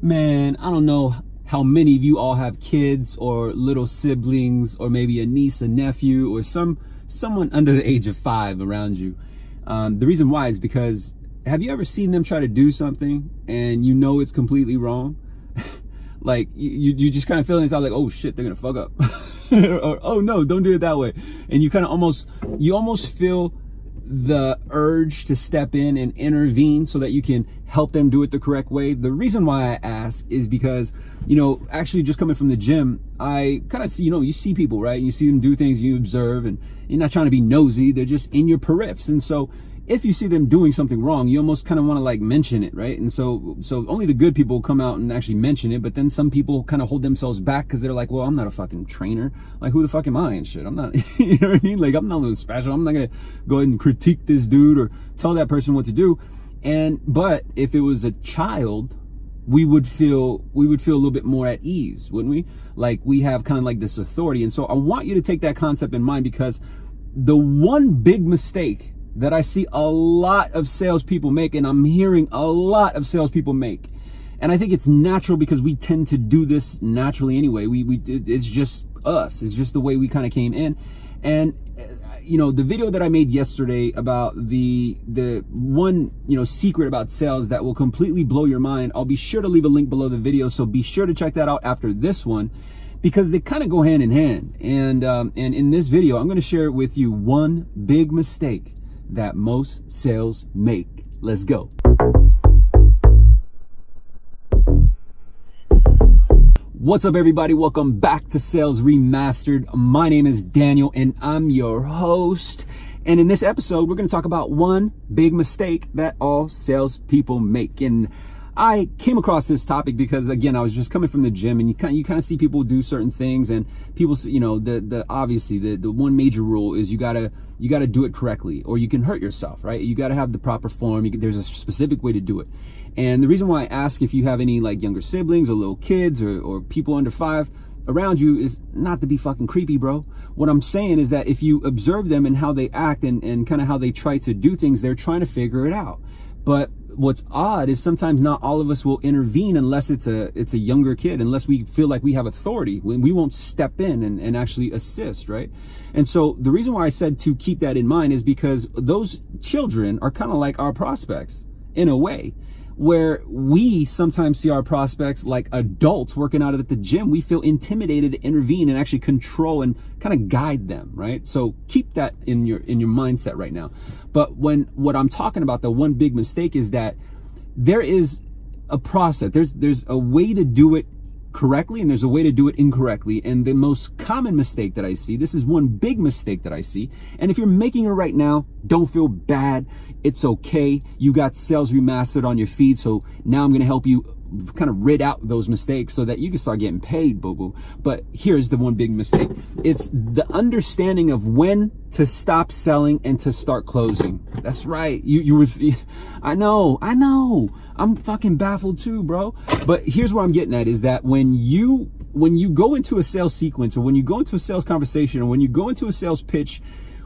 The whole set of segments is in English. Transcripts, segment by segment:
Man, I don't know how many of you all have kids or little siblings or maybe a niece, a nephew, or someone under the age of 5 around you. The reason why is because, have you ever seen them try to do something and you know it's completely wrong? Like you just kind of feel inside like, oh shit, they're gonna fuck up. Or oh no, don't do it that way. And you kind of almost feel the urge to step in and intervene so that you can help them do it the correct way. The reason why I ask is because, actually just coming from the gym, I kind of see, you see people, right? You see them do things, you observe, and you're not trying to be nosy. They're just in your periffs. And so if you see them doing something wrong, you almost kind of want to like mention it, right? And so only the good people come out and actually mention it, but then some people kind of hold themselves back because they're like, well, I'm not a fucking trainer. Like, who the fuck am I and shit? I'm not, you know what I mean? Like, I'm not special. I'm not going to go ahead and critique this dude or tell that person what to do. But if it was a child, we would feel a little bit more at ease, wouldn't we? Like, we have kind of like this authority. And so I want you to take that concept in mind, because the one big mistake that I see a lot of salespeople make, and I'm hearing a lot of salespeople make, and I think it's natural because we tend to do this naturally anyway. It's just us. It's just the way we kind of came in. And the video that I made yesterday about the one secret about sales that will completely blow your mind, I'll be sure to leave a link below the video, so be sure to check that out after this one, because they kind of go hand in hand. And in this video, I'm going to share with you one big mistake that most sales make. Let's go. What's up, everybody? Welcome back to Sales Remastered. My name is Daniel and I'm your host. And in this episode, we're going to talk about one big mistake that all salespeople make. And I came across this topic because, again, I was just coming from the gym, and you kind of see people do certain things, and people, obviously the one major rule is you gotta do it correctly, or you can hurt yourself, right? You gotta have the proper form. There's a specific way to do it. And the reason why I ask if you have any like younger siblings or little kids or people under 5 around you is not to be fucking creepy, bro. What I'm saying is that if you observe them and how they act and kind of how they try to do things, they're trying to figure it out. But what's odd is sometimes not all of us will intervene unless it's a younger kid, unless we feel like we have authority. We won't step in and actually assist, right? And so the reason why I said to keep that in mind is because those children are kind of like our prospects in a way, where we sometimes see our prospects like adults working out at the gym. We feel intimidated to intervene and actually control and kind of guide them, right? So keep that in your mindset right now. But what I'm talking about, the one big mistake, is that there is a process. There's a way to do it correctly and there's a way to do it incorrectly. And the most common mistake that I see, this is one big mistake that I see. And if you're making it right now, don't feel bad. It's okay. You got Sales Remastered on your feed. So now I'm going to help you kind of rid out those mistakes so that you can start getting paid, boo-boo. But here's the one big mistake. It's the understanding of when to stop selling and to start closing. That's right. I know. I'm fucking baffled too, bro. But here's what I'm getting at is that when you go into a sales sequence, or when you go into a sales conversation, or when you go into a sales pitch,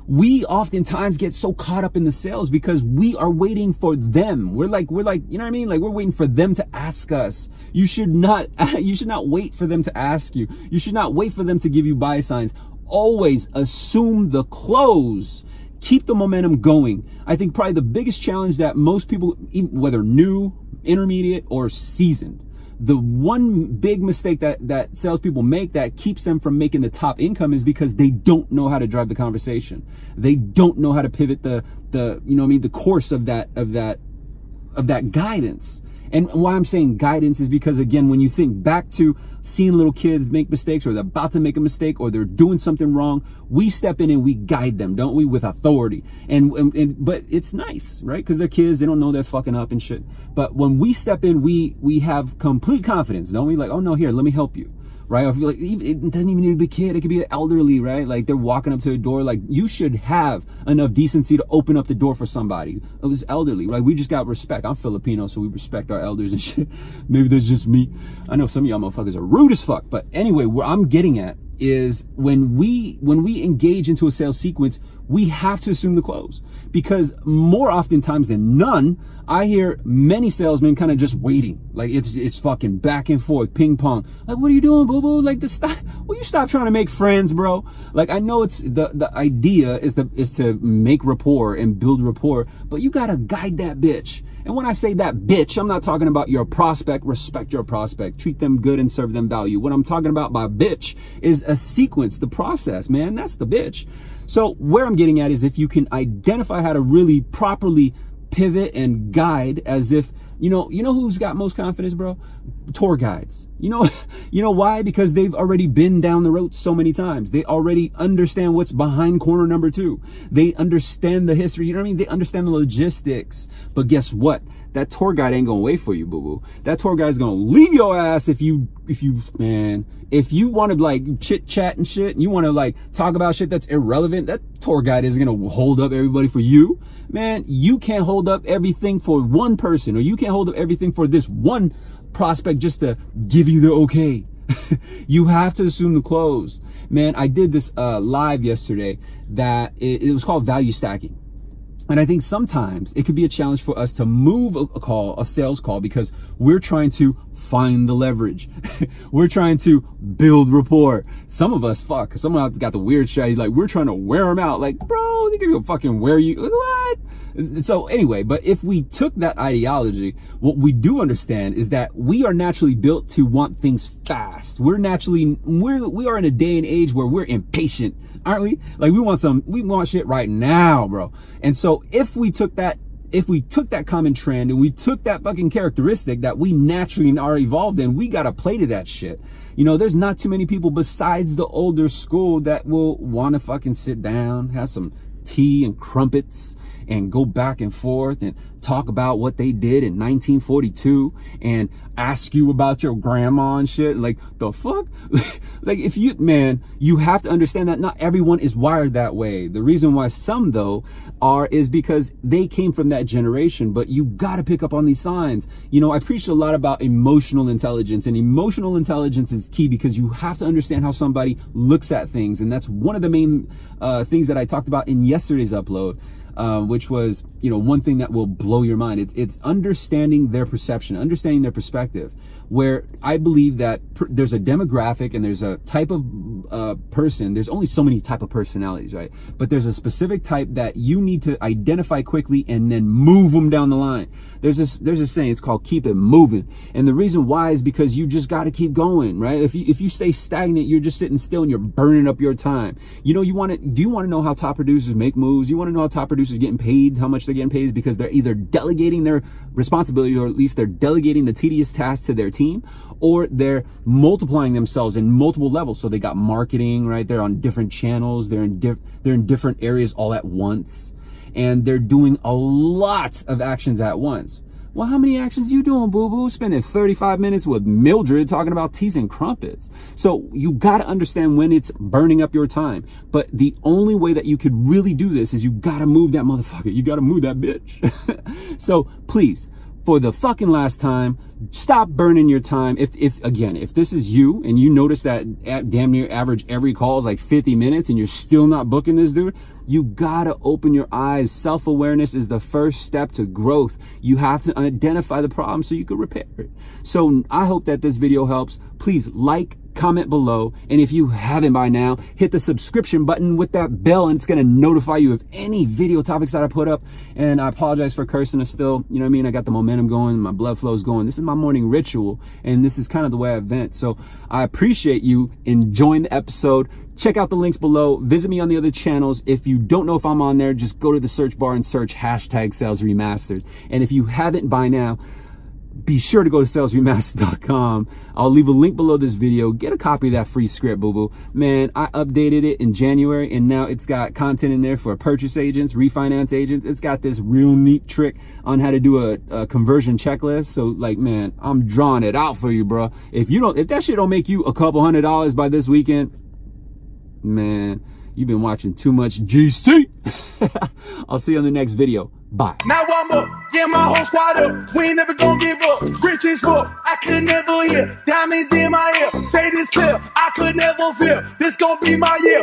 we oftentimes get so caught up in the sales because we are waiting for them. We're like, you know what I mean? Like, we're waiting for them to ask us. You should not wait for them to ask you. You should not wait for them to give you buy signs. Always assume the close. Keep the momentum going. I think probably the biggest challenge that most people, whether new, intermediate, or seasoned, the one big mistake that salespeople make that keeps them from making the top income is because they don't know how to drive the conversation. They don't know how to pivot the course of that guidance. And why I'm saying guidance is because, again, when you think back to seeing little kids make mistakes, or they're about to make a mistake, or they're doing something wrong, we step in and we guide them, don't we, with authority. But it's nice, right? Because they're kids, they don't know they're fucking up and shit. But when we step in, we have complete confidence, don't we? Like, oh no, here, let me help you. Right? Or if like, it doesn't even need to be a kid. It could be an elderly, right? Like, they're walking up to a door. Like, you should have enough decency to open up the door for somebody. It was elderly. Like, we just got respect. I'm Filipino, so we respect our elders and shit. Maybe that's just me. I know some of y'all motherfuckers are rude as fuck. But anyway, where I'm getting at is when we engage into a sales sequence, we have to assume the close, because more oftentimes than none, I hear many salesmen kind of just waiting. Like it's fucking back and forth, ping pong. Like, what are you doing, boo boo? Like, will you stop trying to make friends, bro? Like, I know it's the idea is to make rapport and build rapport, but you gotta guide that bitch. And when I say that bitch, I'm not talking about your prospect. Respect your prospect, treat them good and serve them value. What I'm talking about by bitch is a sequence, the process, man. That's the bitch. So where I'm getting at is if you can identify how to really properly pivot and guide, as if, you know who's got most confidence, bro? Tour guides. You know why? Because they've already been down the road so many times. They already understand what's behind corner number 2. They understand the history. You know what I mean? They understand the logistics. But guess what? That tour guide ain't gonna wait for you, boo boo. That tour guide's gonna leave your ass if you want to like chit chat and shit, and you want to like talk about shit that's irrelevant. That tour guide isn't gonna hold up everybody for you, man. You can't hold up everything for one person, or you can't hold up everything for this one prospect just to give you the okay. You have to assume the close, man. I did this live yesterday that it was called value stacking. And I think sometimes it could be a challenge for us to move a sales call, because we're trying to find the leverage. We're trying to build rapport. Some of us got the weird strategy, like we're trying to wear them out. Like, bro, they're gonna go fucking wear you. What? So anyway, but if we took that ideology, what we do understand is that we are naturally built to want things fast. We are in a day and age where we're impatient, aren't we? Like we want shit right now, bro. And so if we took that common trend and we took that fucking characteristic that we naturally are evolved in, we gotta play to that shit. There's not too many people besides the older school that will want to fucking sit down, have some tea and crumpets, and go back and forth and talk about what they did in 1942 and ask you about your grandma and shit. Like, the fuck? Like, you have to understand that not everyone is wired that way. The reason why some, though, is because they came from that generation, but you got to pick up on these signs. I preached a lot about emotional intelligence, and emotional intelligence is key because you have to understand how somebody looks at things. And that's one of the main things that I talked about in yesterday's upload. Which was, one thing that will blow your mind. It's understanding their perception, understanding their perspective, where I believe that there's a demographic and there's a type of person. There's only so many type of personalities, right? But there's a specific type that you need to identify quickly and then move them down the line. There's a saying, it's called keep it moving. And the reason why is because you just got to keep going, right? If you stay stagnant, you're just sitting still and you're burning up your time. Do you want to know how top producers make moves? You want to know how top producers are getting paid, how much they're getting paid? Is because they're either delegating their responsibility, or at least they're delegating the tedious tasks to their team, or they're multiplying themselves in multiple levels. So they got marketing, right? They're on different channels. They're in different areas all at once. And they're doing a lot of actions at once. Well, how many actions you doing, boo-boo? Spending 35 minutes with Mildred talking about teas and crumpets. So you got to understand when it's burning up your time. But the only way that you could really do this is you got to move that motherfucker. You got to move that bitch. So please, for the fucking last time, stop burning your time. If this is you and you notice that damn near average every call is like 50 minutes and you're still not booking this dude, you gotta open your eyes. Self-awareness is the first step to growth. You have to identify the problem so you can repair it. So I hope that this video helps. Please like, comment below, and if you haven't by now, hit the subscription button with that bell, and it's going to notify you of any video topics that I put up. And I apologize for cursing. I still, you know what I mean, I got the momentum going, my blood flow is going. This is my morning ritual, and this is kind of the way I vent. So I appreciate you enjoying the episode. Check out the links below. Visit me on the other channels. If you don't know if I'm on there, just go to the search bar and search #SalesRemastered. And if you haven't by now, be sure to go to salesremastered.com. I'll leave a link below this video. Get a copy of that free script, boo-boo. Man, I updated it in January, and now it's got content in there for purchase agents, refinance agents. It's got this real neat trick on how to do a conversion checklist. So, like, man, I'm drawing it out for you, bro. If that shit don't make you a couple $100s by this weekend, man, You've been watching too much GC. I'll see you on the next video. Bye. Now I'm up, yeah, my whole squad up. We ain't never gonna give up. Rich as fuck, I could never hear. Diamonds in my ear, say this clear. I could never feel. This gonna be my year.